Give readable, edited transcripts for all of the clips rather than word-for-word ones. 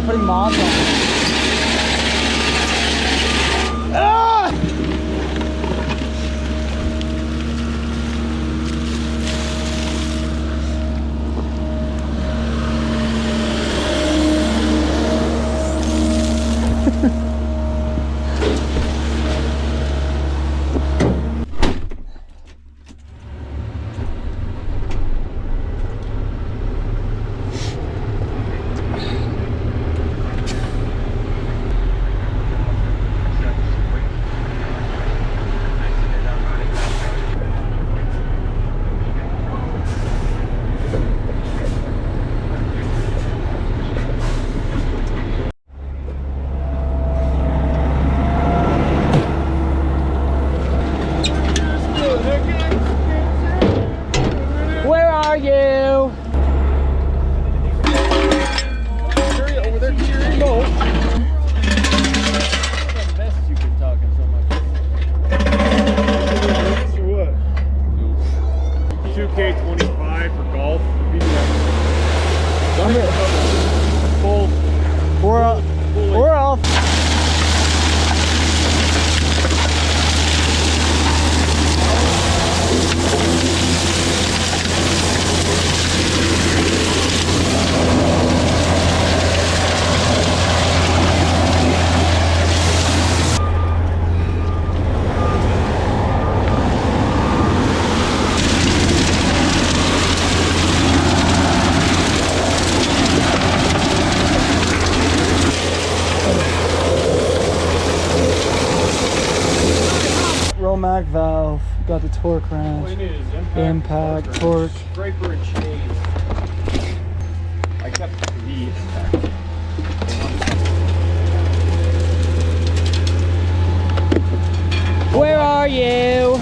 putting mods on. Ah! Where are you? Over there cheering. No. I missed you for talking so much. Or what? 2K25 for golf. Full. We're off. Mag valve, got the torque wrench, impact, torque. Scraper and chain. I kept these. Where are you?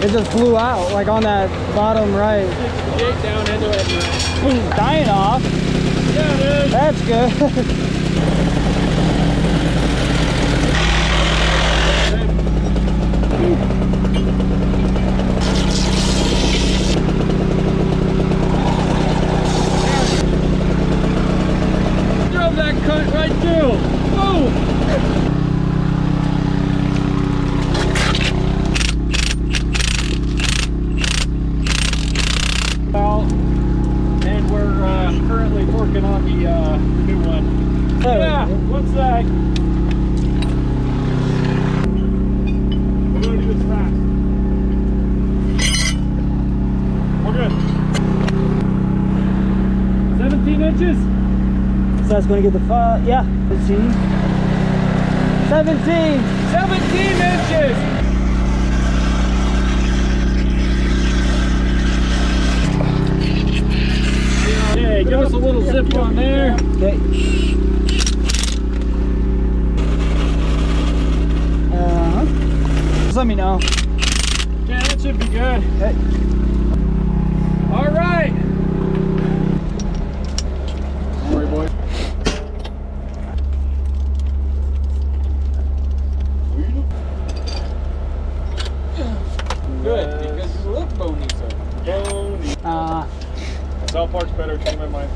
It just flew out, like on that bottom right. Dig down into it. Dying off. Yeah, it is. That's good. Drove that cut right through. Oh! And we're currently working on the new one. Oh. Yeah, what's that? We're going to do this fast. We're good. 17 inches? So that's going to get the yeah, 15. 17! 17 inches! Okay, give us a little zip on there. Okay. Just let me know. Yeah, that should be good. Okay. All right. Don't worry, boy. Good, because you look bony, sir. Bony. South Park's better, change my mind.